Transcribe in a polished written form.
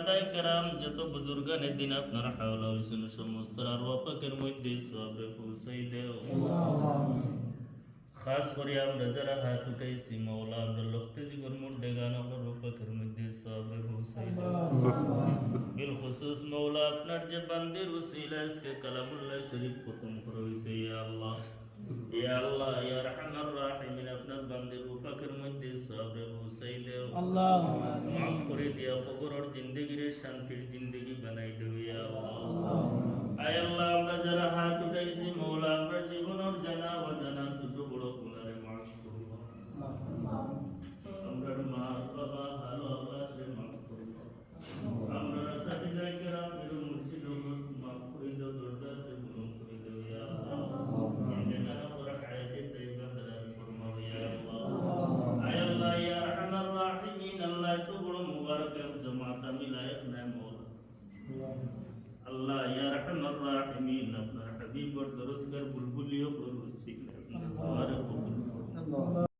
সাহাদায়ে কেরাম যত বুজুর্গানে দিন আপনার হাওলা হইছেন সমস্ত আরওয়াহ পাকের মধ্যে সবরে পৌঁছাই দেও খাস করে আমরা যারা হাত উঠাইছি মাওলা আমরা লক্ষ্যে জীবন মধ্যে গান আমরা পাকের মধ্যে সবরে পৌঁছাই দেও বিল খুসুস মাওলা আপনার যে বান্দির উসিলা আজকে কালামুল্লাহ শরীফ খতম করা হইছে ইয়া আল্লাহ ইয়া আল্লাহ ইয়া রাহমার রাহিমিন আপনার বান্দির পাকের মধ্যে সবরে পৌঁছাই দেও আল্লাহুম্মা আমিন। মাফ করে দিয়া কবরের জিন্দেগিরে শান্তির জিন্দেগি বানাই দেও ইয়া আল্লাহ আয় আল্লাহ আমরা যারা হাত উঠাইছি মাওলা আমরা জীবনের জানা অজানা ছোট বড় গুনাহে মাফ করো আমরা মা বাবা ভালো আল্লাহকে মাফ করো আমরা সাথে যাই কেরাম মেরু মুর্শিদ মাফ করে দাও দরজাতে গুণ করে দাও ইয়া আল্লাহ ইন্না নারা হায়াতে তাইবা দারাজ ফরমাও ইয়া আল্লাহ আয় আল্লাহ ইয়া রাহমার রাহিমিন আল্লাহ তো বড় মুবারক জামাত মিলায় না মওলা আল্লাহ ইয়া রাহমার রাহিমিন আপনার হাবিবর দরজগার বুলবুলিও বলুসি আল্লাহ কবুল করুন।